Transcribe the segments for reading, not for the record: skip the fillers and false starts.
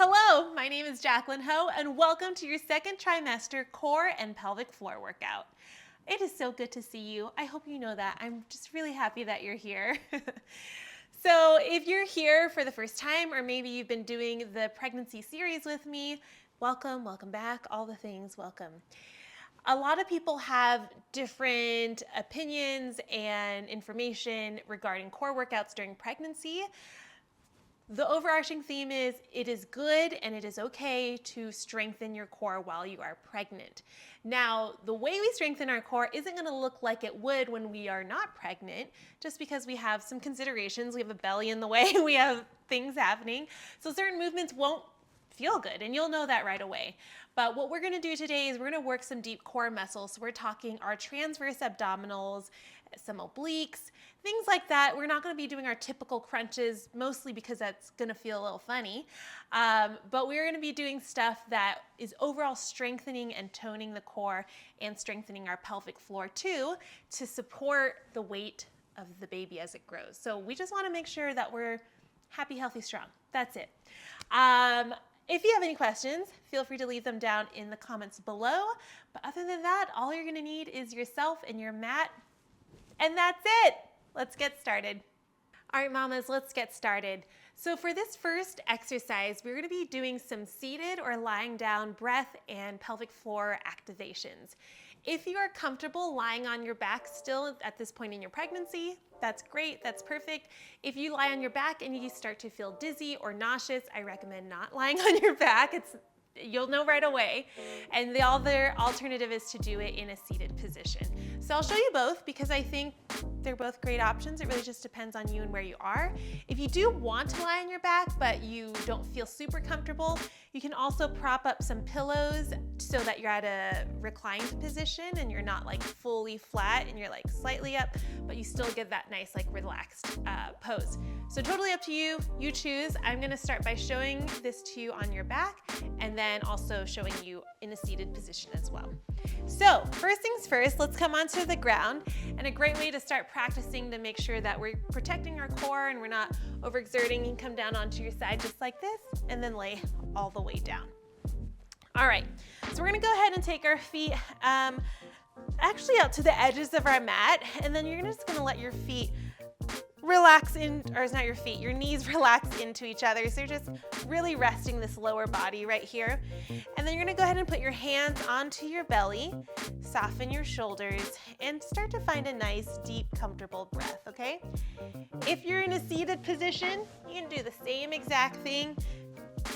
Hello, my name is Jackelyn and welcome to your second trimester core and pelvic floor workout. It is so good to see you. I hope you know that. I'm just really happy that you're here. So if you're here for the first time, or maybe you've been doing the pregnancy series with me, welcome back, all the things, welcome. A lot of people have different opinions and information regarding core workouts during pregnancy. The overarching theme is it is good and it is okay to strengthen your core while you are pregnant. Now, the way we strengthen our core isn't going to look like it would when we are not pregnant, just because we have some considerations. We have a belly in the way, we have things happening. So certain movements won't feel good, and you'll know that right away. But what we're going to do today is we're going to work some deep core muscles. So we're talking our transverse abdominals, some obliques, things like that. We're not going to be doing our typical crunches, mostly because that's going to feel a little funny. But we're going to be doing stuff that is overall strengthening and toning the core and strengthening our pelvic floor too, to support the weight of the baby as it grows. So we just want to make sure that we're happy, healthy, strong. That's it. If you have any questions, feel free to leave them down in the comments below. But other than that, all you're going to need is yourself and your mat. And that's it. Let's get started. All right, mamas, let's get started. So for this first exercise, we're going to be doing some seated or lying down breath and pelvic floor activations. If you are comfortable lying on your back still at this point in your pregnancy, that's great, that's perfect. If you lie on your back and you start to feel dizzy or nauseous, I recommend not lying on your back. You'll know right away. And the other alternative is to do it in a seated position. So I'll show you both because I think they're both great options. It really just depends on you and where you are. If you do want to lie on your back, but you don't feel super comfortable, you can also prop up some pillows so that you're at a reclined position and you're not like fully flat and you're like slightly up, but you still get that nice like relaxed pose. So totally up to you, you choose. I'm gonna start by showing this to you on your back and then also showing you in a seated position as well. So first things first, let's come onto the ground, and a great way to start practicing to make sure that we're protecting our core and we're not overexerting, you can come down onto your side just like this and then lay all the way down. All right, so we're gonna go ahead and take our feet actually out to the edges of our mat, and then you're just gonna let your feet relax in, or it's not your feet, your knees relax into each other. So you're just really resting this lower body right here. And then you're gonna go ahead and put your hands onto your belly, soften your shoulders, and start to find a nice, deep, comfortable breath, okay? If you're in a seated position, you can do the same exact thing.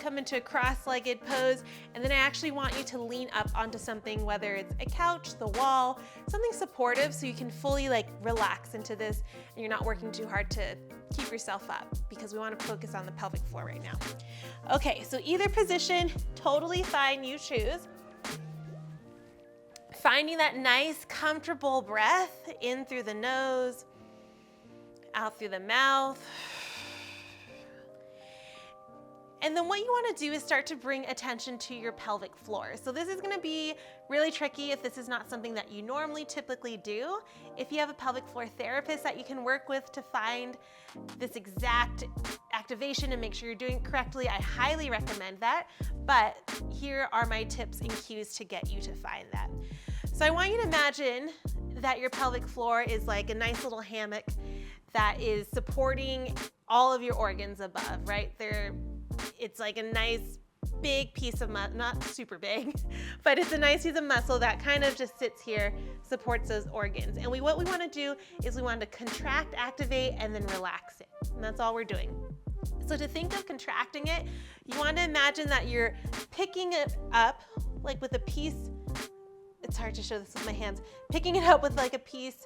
Come into a cross-legged pose, and then I actually want you to lean up onto something, whether it's a couch, the wall, something supportive so you can fully like relax into this and you're not working too hard to keep yourself up, because we want to focus on the pelvic floor right now. Okay, so either position, totally fine, you choose. Finding that nice, comfortable breath in through the nose, out through the mouth. And then what you want to do is start to bring attention to your pelvic floor. So this is going to be really tricky if this is not something that you normally typically do. If you have a pelvic floor therapist that you can work with to find this exact activation and make sure you're doing it correctly, I highly recommend that. But here are my tips and cues to get you to find that. So I want you to imagine that your pelvic floor is like a nice little hammock that is supporting all of your organs above, right? It's like a nice big piece of muscle, not super big, but it's a nice piece of muscle that kind of just sits here, supports those organs. And what we want to do is we want to contract, activate, and then relax it. And that's all we're doing. So to think of contracting it, you want to imagine that you're picking it up like with a piece. It's hard to show this with my hands. Picking it up with like a piece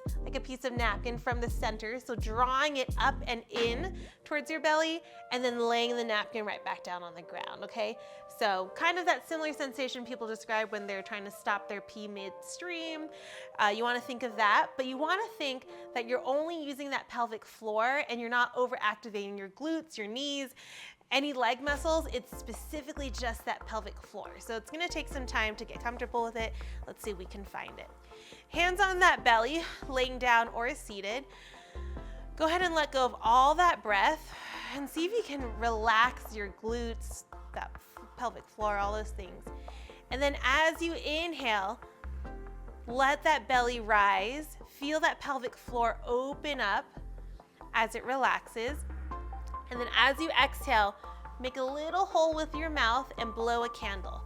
of napkin from the center. So drawing it up and in towards your belly and then laying the napkin right back down on the ground, okay? So kind of that similar sensation people describe when they're trying to stop their pee midstream. You wanna think of that, but you wanna think that you're only using that pelvic floor and you're not over-activating your glutes, your knees, any leg muscles. It's specifically just that pelvic floor. So it's gonna take some time to get comfortable with it. Let's see if we can find it. Hands on that belly, laying down or seated. Go ahead and let go of all that breath and see if you can relax your glutes, that pelvic floor, all those things. And then as you inhale, let that belly rise. Feel that pelvic floor open up as it relaxes. And then as you exhale, make a little hole with your mouth and blow a candle.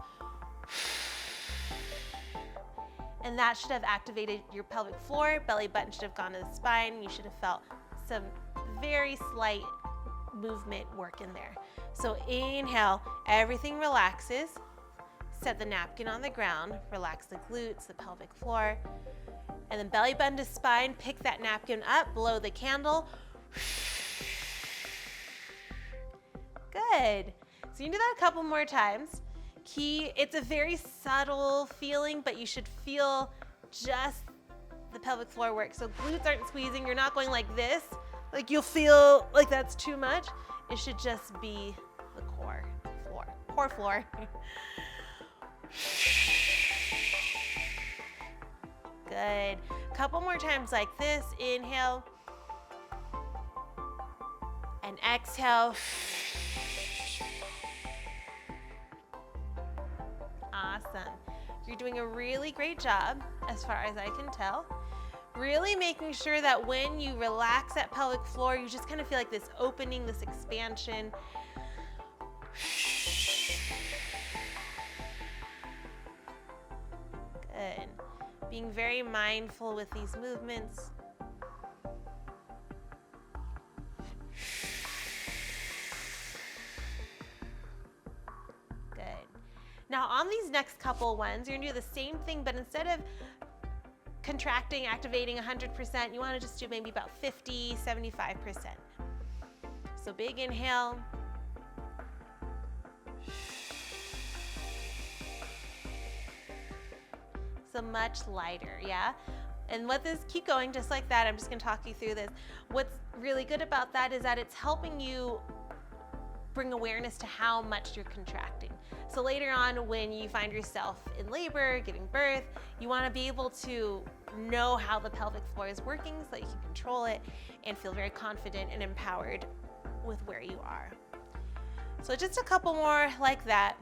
And that should have activated your pelvic floor. Belly button should have gone to the spine. You should have felt some very slight movement work in there. So inhale, everything relaxes. Set the napkin on the ground, relax the glutes, the pelvic floor, and then belly button to spine, pick that napkin up, blow the candle. Good. So you can do that a couple more times. It's a very subtle feeling, but you should feel just the pelvic floor work. So glutes aren't squeezing, you're not going like this, like you'll feel like that's too much. It should just be the core floor. Good. Couple more times like this. Inhale and exhale. Awesome. You're doing a really great job as far as I can tell. Really making sure that when you relax that pelvic floor, you just kind of feel like this opening, this expansion. Good. Being very mindful with these movements. Good. Now on these next couple ones, you're gonna do the same thing, but instead of contracting, activating 100%, you wanna just do maybe about 50, 75%. So big inhale. So much lighter, yeah? And keep going just like that. I'm just gonna talk you through this. What's really good about that is that it's helping you bring awareness to how much you're contracting. So later on, when you find yourself in labor, giving birth, you wanna be able to know how the pelvic floor is working so that you can control it and feel very confident and empowered with where you are. So just a couple more like that.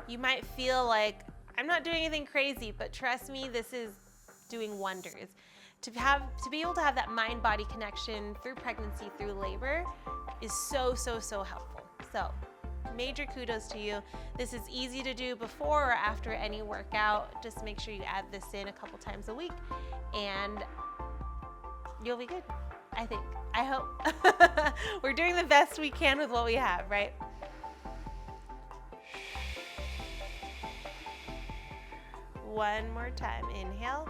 You might feel like, I'm not doing anything crazy, but trust me, this is doing wonders. To be able to have that mind-body connection through pregnancy, through labor is so, so, so helpful. So major kudos to you. This is easy to do before or after any workout. Just make sure you add this in a couple times a week and you'll be good, I think. I hope. We're doing the best we can with what we have, right? One more time. Inhale.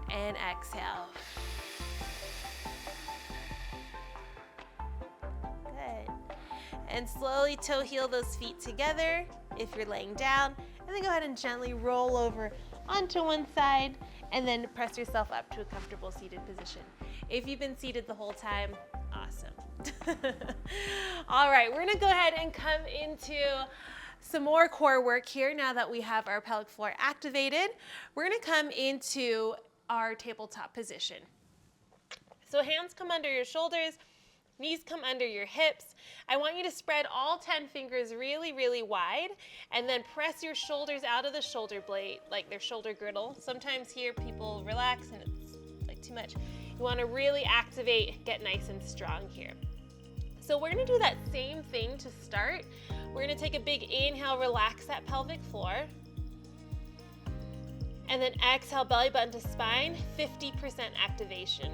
And exhale. Good. And slowly toe heel those feet together if you're laying down. And then go ahead and gently roll over onto one side and then press yourself up to a comfortable seated position. If you've been seated the whole time, awesome. All right, we're gonna go ahead and come into some more core work here now that we have our pelvic floor activated. We're gonna come into our tabletop position. So hands come under your shoulders, knees come under your hips. I want you to spread all 10 fingers really, really wide and then press your shoulders out of the shoulder blade, like their shoulder girdle. Sometimes here people relax and it's like too much. You wanna really activate, get nice and strong here. So we're gonna do that same thing to start. We're gonna take a big inhale, relax that pelvic floor. And then exhale, belly button to spine, 50% activation.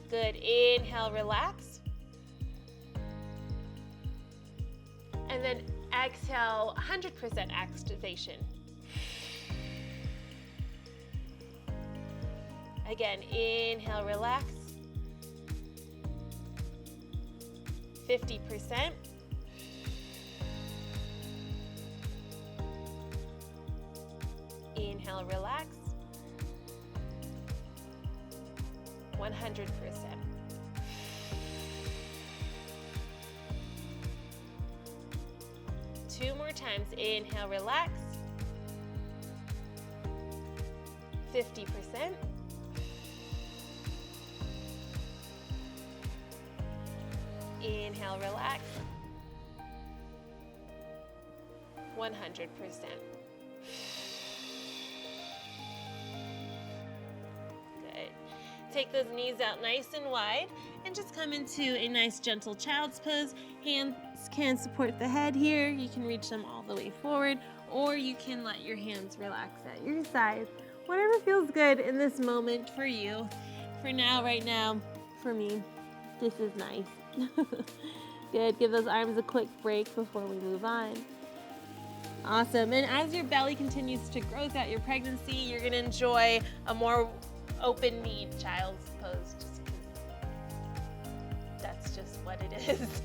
Good, inhale, relax. And then exhale, 100% activation. Again, inhale, relax. 50%. Inhale, relax. 100%. Two more times. Inhale, relax. 50%. Inhale, relax. 100%. Good. Take those knees out nice and wide and just come into a nice gentle child's pose. Hands can support the head here. You can reach them all the way forward, or you can let your hands relax at your sides. Whatever feels good in this moment for you. For now, right now, for me, this is nice. Good. Give those arms a quick break before we move on. Awesome. And as your belly continues to grow throughout your pregnancy, you're going to enjoy a more open knee child's pose. That's just what it is.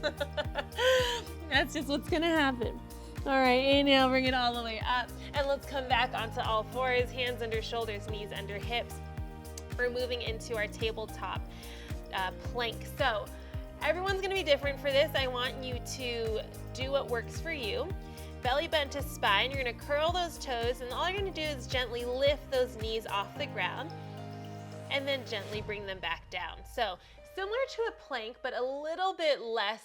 That's just what's going to happen. All right, inhale, bring it all the way up. And let's come back onto all fours, hands under shoulders, knees under hips. We're moving into our tabletop plank. So everyone's gonna be different for this. I want you to do what works for you. Belly bent to spine, you're gonna curl those toes, and all you're gonna do is gently lift those knees off the ground and then gently bring them back down. So similar to a plank, but a little bit less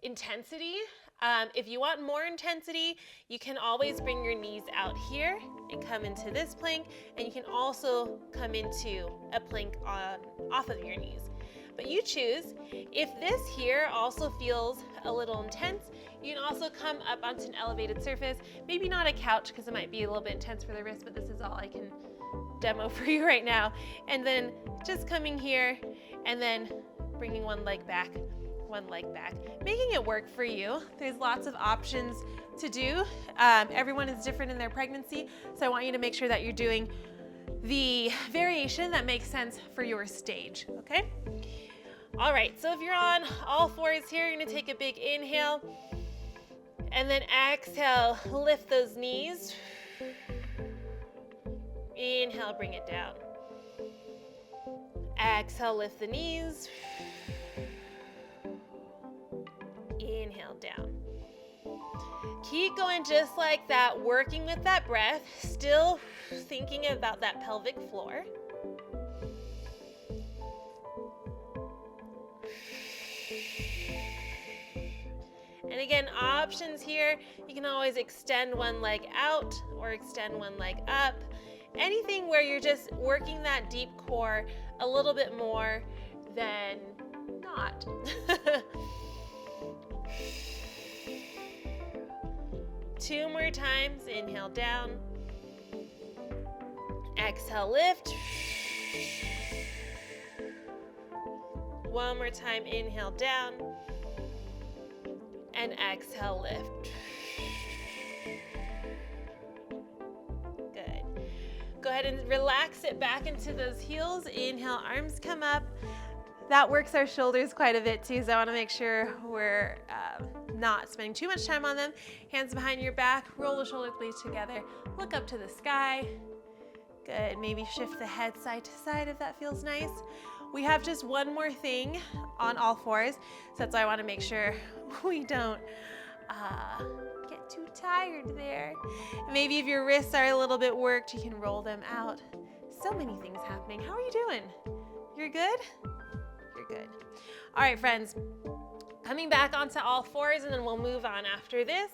intensity. If you want more intensity, you can always bring your knees out here and come into this plank, and you can also come into a plank off of your knees. But you choose. If this here also feels a little intense, you can also come up onto an elevated surface, maybe not a couch because it might be a little bit intense for the wrist, but this is all I can demo for you right now. And then just coming here and then bringing one leg back, making it work for you. There's lots of options to do. Everyone is different in their pregnancy, so I want you to make sure that you're doing the variation that makes sense for your stage, okay? All right, so if you're on all fours here, you're gonna take a big inhale, and then exhale, lift those knees. Inhale, bring it down. Exhale, lift the knees. Inhale, down. Keep going just like that, working with that breath, still thinking about that pelvic floor. And again, options here, you can always extend one leg out or extend one leg up. Anything where you're just working that deep core a little bit more than not. Two more times, inhale down. Exhale, lift. One more time, inhale down. And exhale, lift. Good. Go ahead and relax it back into those heels. Inhale, arms come up. That works our shoulders quite a bit too, so I want to make sure we're not spending too much time on them. Hands behind your back, roll the shoulder blades together, look up to the sky. Good, maybe shift the head side to side if that feels nice. We have just one more thing on all fours, so that's why I want to make sure we don't get too tired there. Maybe if your wrists are a little bit worked, you can roll them out. So many things happening. How are you doing? You're good? You're good. All right, friends, coming back onto all fours, and then we'll move on after this.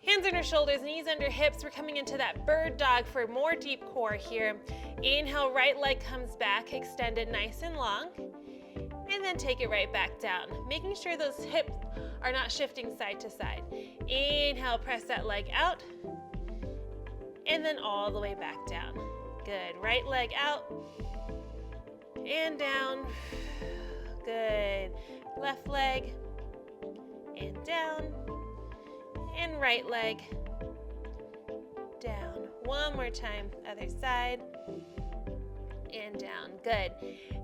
Hands under shoulders, knees under hips. We're coming into that bird dog for more deep core here. Inhale, right leg comes back, extend it nice and long, and then take it right back down, making sure those hips are not shifting side to side. Inhale, press that leg out, and then all the way back down. Good, right leg out, and down. Good, left leg, and down. And right leg down. One more time, other side, and down. Good.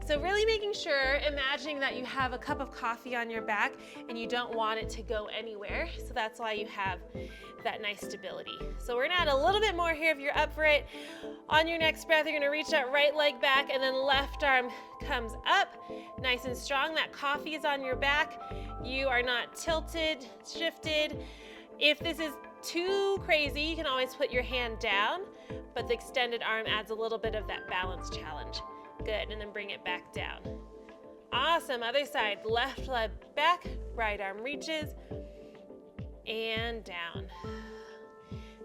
So really making sure, imagining that you have a cup of coffee on your back and you don't want it to go anywhere. So that's why you have that nice stability. So we're gonna add a little bit more here if you're up for it. On your next breath, you're gonna reach that right leg back, and then left arm comes up, nice and strong. That coffee is on your back. You are not tilted, shifted. If this is too crazy, you can always put your hand down, but the extended arm adds a little bit of that balance challenge. Good, and then bring it back down. Awesome, other side, left leg back, right arm reaches, and down.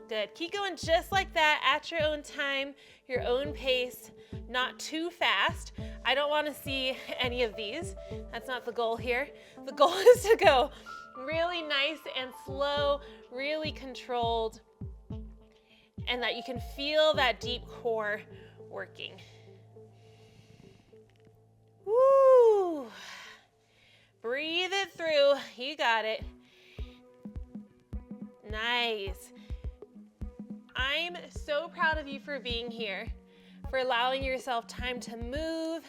Good, keep going just like that at your own time, your own pace, not too fast. I don't want to see any of these. That's not the goal here. The goal is to go really nice and slow, really controlled, and that you can feel that deep core working. Woo! Breathe it through. You got it. Nice. I'm so proud of you for being here, for allowing yourself time to move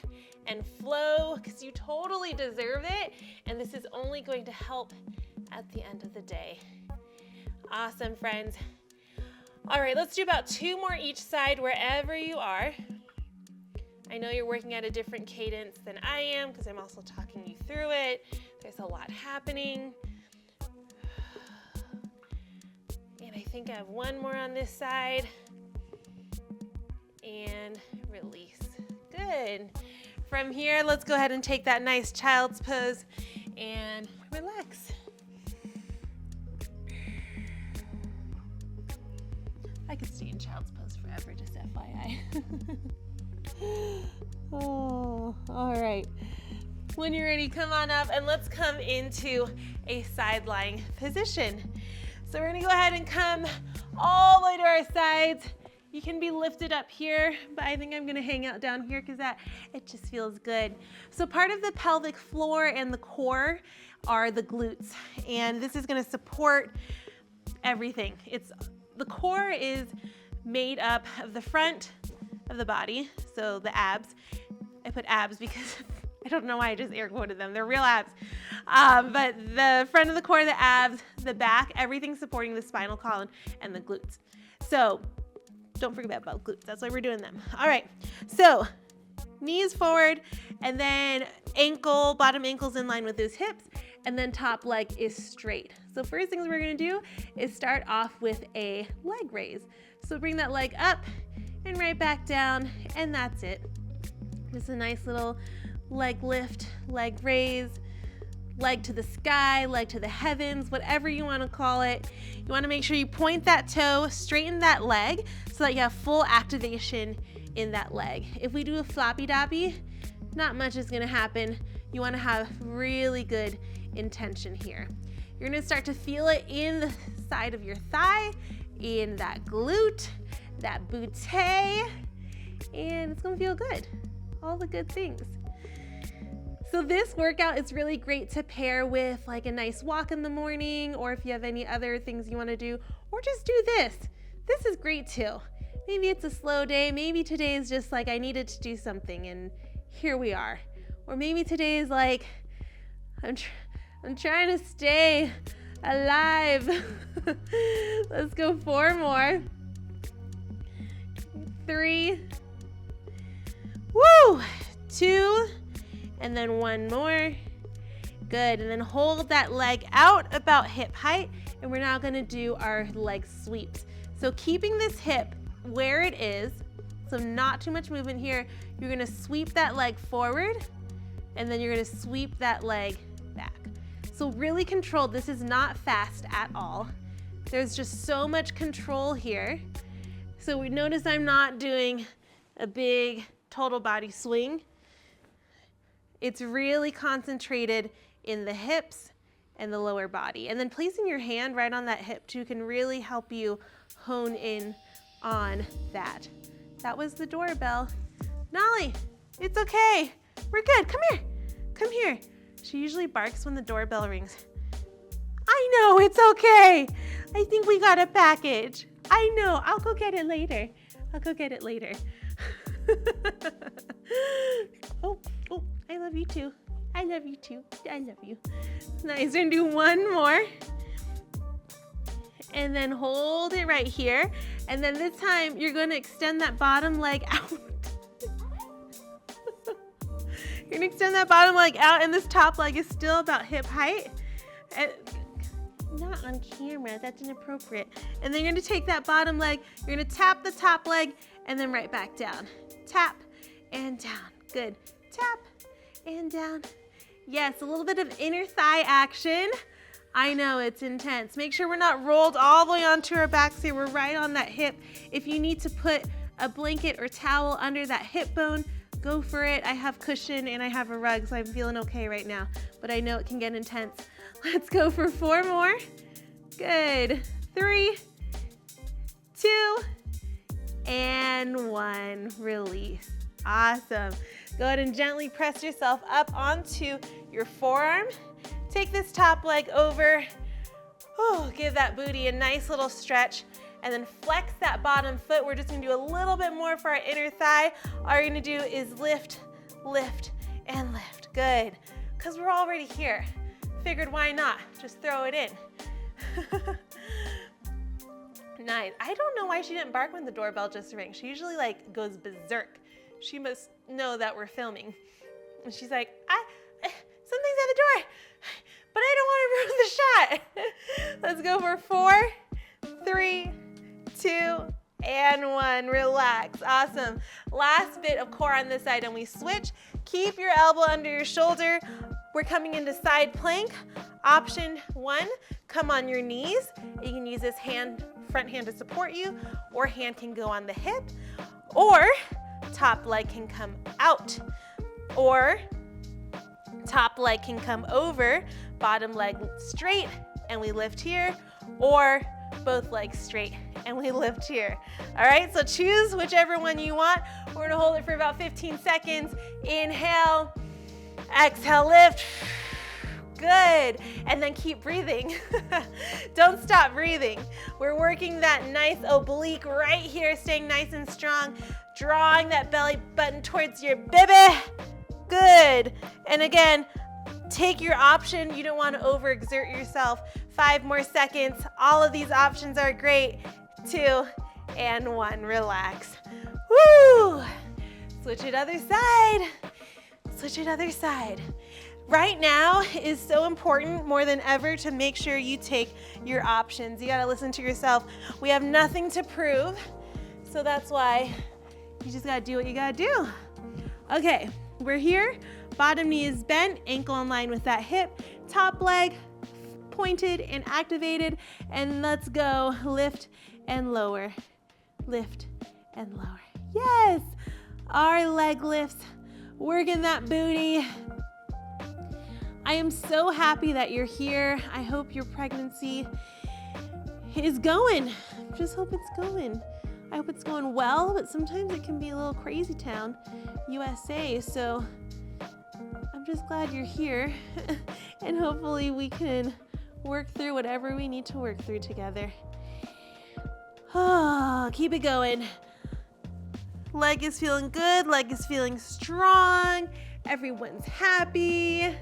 and flow, because you totally deserve it, and this is only going to help at the end of the day. Awesome, friends. All right, let's do about 2 more each side wherever you are. I know you're working at a different cadence than I am because I'm also talking you through it. There's a lot happening. And I think I have 1 more on this side. And release. Good. From here, let's go ahead and take that nice child's pose and relax. I could stay in child's pose forever, just FYI. Oh, all right. When you're ready, come on up and let's come into a side lying position. So we're gonna go ahead and come all the way to our sides. You can be lifted up here, but I think I'm gonna hang out down here because it just feels good. So part of the pelvic floor and the core are the glutes, and this is gonna support everything. The core is made up of the front of the body, so the abs. I put abs because I don't know why I just air quoted them. They're real abs. But the front of the core, the abs, the back, everything supporting the spinal column and the glutes. So don't forget about glutes. That's why we're doing them. All right. So knees forward, and then bottom ankle's in line with those hips, and then top leg is straight. So first things we're gonna do is start off with a leg raise. So bring that leg up and right back down, and that's it. Just a nice little leg lift, leg raise, leg to the sky, leg to the heavens, whatever you want to call it. You want to make sure you point that toe, straighten that leg so that you have full activation in that leg. If we do a floppy doppy, not much is going to happen. You want to have really good intention here. You're going to start to feel it in the side of your thigh, in that glute, that butte, and it's gonna feel good. All the good things. So this workout is really great to pair with like a nice walk in the morning, or if you have any other things you wanna do, or just do this. This is great too. Maybe it's a slow day. Maybe today is just like I needed to do something and here we are. Or maybe today is like, I'm trying to stay alive. Let's go 4 more. 3. Woo! 2. And then 1 more. Good. And then hold that leg out about hip height. And we're now going to do our leg sweeps. So keeping this hip where it is, so not too much movement here, you're going to sweep that leg forward, and then you're going to sweep that leg back. So really controlled. This is not fast at all. There's just so much control here. So we notice I'm not doing a big total body swing. It's really concentrated in the hips and the lower body. And then placing your hand right on that hip too can really help you hone in on that. That was the doorbell. Nolly, it's okay. We're good. Come here. Come here. She usually barks when the doorbell rings. I know, it's okay. I think we got a package. I know, I'll go get it later. I'll go get it later. Oh, I love you too. I love you too. I love you. Nice, we're gonna do 1 more. And then hold it right here. And then this time, you're gonna extend that bottom leg out. You're gonna extend that bottom leg out, and this top leg is still about hip height. Not on camera, that's inappropriate. And then you're gonna take that bottom leg, you're gonna tap the top leg, and then right back down. Tap and down, good. Tap and down. Yes, a little bit of inner thigh action. I know, it's intense. Make sure we're not rolled all the way onto our back so we're right on that hip. If you need to put a blanket or towel under that hip bone, go for it. I have cushion and I have a rug, so I'm feeling okay right now, but I know it can get intense. Let's go for 4 more. Good. 3, 2, and 1. Release. Awesome. Go ahead and gently press yourself up onto your forearm. Take this top leg over. Oh, give that booty a nice little stretch. And then flex that bottom foot. We're just gonna do a little bit more for our inner thigh. All you're gonna do is lift, lift, and lift. Good. Because we're already here. Figured why not? Just throw it in. Nice. I don't know why she didn't bark when the doorbell just rang. She usually like goes berserk. She must know that we're filming. And she's like, something's at the door, but I don't want to ruin the shot. Let's go for 4, 3, 2, and 1. Relax. Awesome. Last bit of core on this side, and we switch. Keep your elbow under your shoulder. We're coming into side plank. Option 1, come on your knees. You can use this hand, front hand to support you, or hand can go on the hip, or top leg can come out, or top leg can come over, bottom leg straight, and we lift here, or both legs straight, and we lift here. All right, so choose whichever one you want. We're gonna hold it for about 15 seconds. Inhale, exhale, lift. Good, and then keep breathing. Don't stop breathing. We're working that nice oblique right here, staying nice and strong, drawing that belly button towards your baby. Good, and again, take your option. You don't want to overexert yourself. 5 more seconds. All of these options are great. 2 and 1, relax. Woo! Switch it other side. Switch it other side. Right now is so important more than ever to make sure you take your options. You gotta listen to yourself. We have nothing to prove, so that's why you just gotta do what you gotta do. Okay, we're here. Bottom knee is bent, ankle in line with that hip, top leg pointed and activated, and let's go. Lift and lower, lift and lower. Yes, our leg lifts, working that booty. I am so happy that you're here. I hope your pregnancy is going. Just hope it's going. I hope it's going well, but sometimes it can be a little crazy town, USA, so I'm just glad you're here. And hopefully we can work through whatever we need to work through together. Oh, keep it going. Leg is feeling good, leg is feeling strong. Everyone's happy.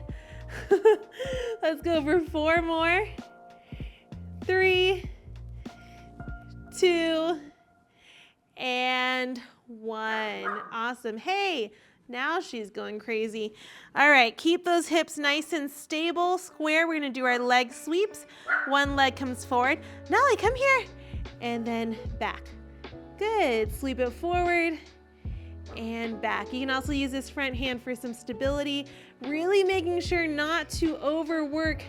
Let's go for 4 more. 3, 2, and 1. Awesome. Hey, now she's going crazy. All right, keep those hips nice and stable, square. We're gonna do our leg sweeps. One leg comes forward. Nolly, come here. And then back. Good, sweep it forward and back. You can also use this front hand for some stability, really making sure not to overwork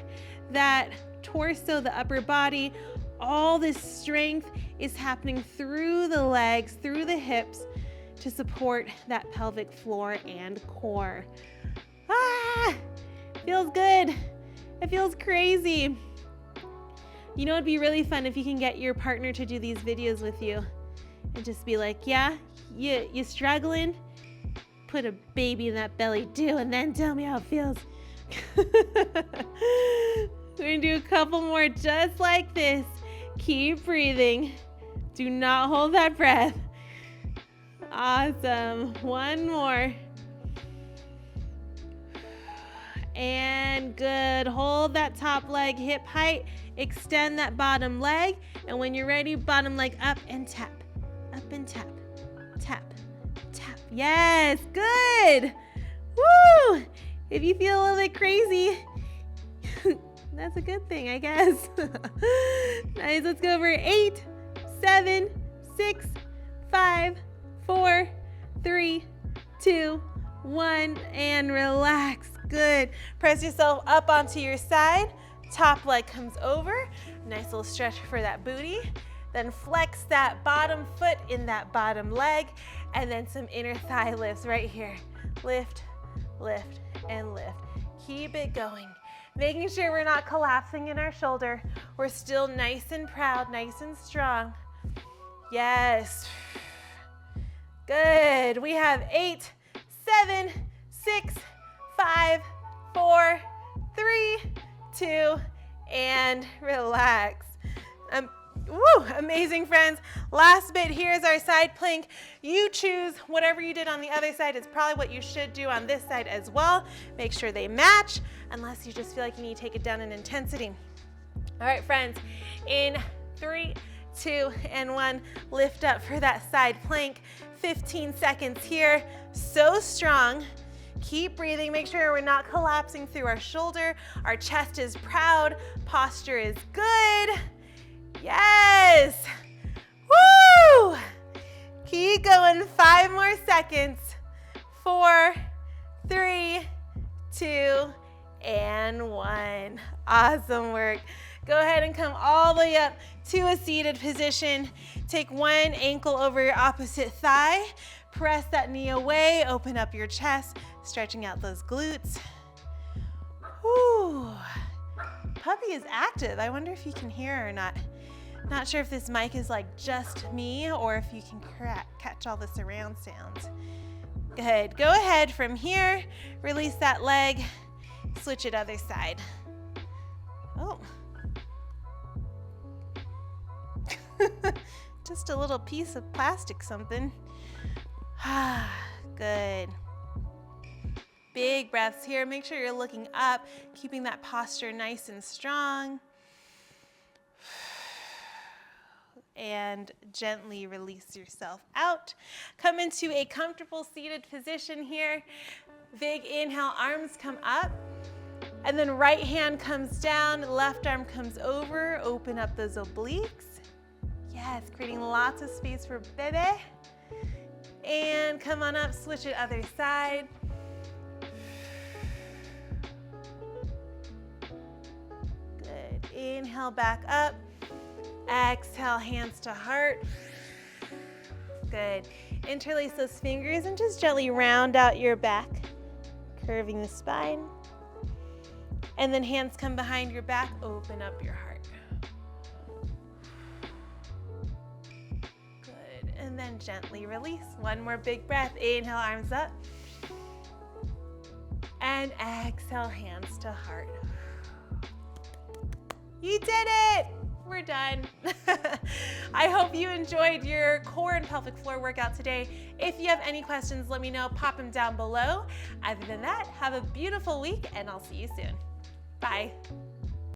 that torso, the upper body. All this strength is happening through the legs, through the hips to support that pelvic floor and core. Ah, feels good. It feels crazy. You know, it'd be really fun if you can get your partner to do these videos with you and just be like, yeah, you struggling? Put a baby in that belly, do, and then tell me how it feels. We're gonna do a couple more just like this. Keep breathing. Do not hold that breath. Awesome. One more. And good. Hold that top leg hip height. Extend that bottom leg. And when you're ready, bottom leg up and tap. Up and tap. Tap. Tap. Yes. Good. Woo! If you feel a little bit crazy, That's a good thing, I guess. Nice, let's go over 8, 7, 6, 5, 4, 3, 2, 1, and relax. Good. Press yourself up onto your side. Top leg comes over. Nice little stretch for that booty. Then flex that bottom foot in that bottom leg, and then some inner thigh lifts right here. Lift, lift, and lift. Keep it going. Making sure we're not collapsing in our shoulder. We're still nice and proud, nice and strong. Yes. Good. We have 8, 7, 6, 5, 4, 3, 2, and relax. Woo, amazing, friends. Last bit here is our side plank. You choose whatever you did on the other side is probably what you should do on this side as well. Make sure they match, unless you just feel like you need to take it down in intensity. All right, friends, in 3, 2, and 1, lift up for that side plank. 15 seconds here, so strong. Keep breathing, make sure we're not collapsing through our shoulder. Our chest is proud, posture is good. Yes! Woo! Keep going, 5 more seconds. 4, 3, 2, and 1. Awesome work. Go ahead and come all the way up to a seated position. Take one ankle over your opposite thigh. Press that knee away, open up your chest, stretching out those glutes. Whew. Puppy is active. I wonder if you can hear her or not. Not sure if this mic is like just me or if you can catch all the surround sounds. Good. Go ahead from here. Release that leg. Switch it other side. Oh. Just a little piece of plastic something. Good. Big breaths here. Make sure you're looking up, keeping that posture nice and strong. And gently release yourself out. Come into a comfortable seated position here. Big inhale, arms come up. And then right hand comes down, left arm comes over. Open up those obliques. Yes, creating lots of space for bebe. And come on up, switch it other side. Good. Inhale back up. Exhale, hands to heart. Good. Interlace those fingers and just gently round out your back, curving the spine. And then hands come behind your back, open up your heart. Good. And then gently release. One more big breath. Inhale, arms up. And exhale, hands to heart. You did it! We're done. I hope you enjoyed your core and pelvic floor workout today. If you have any questions, let me know. Pop them down below. Other than that, have a beautiful week, and I'll see you soon. Bye.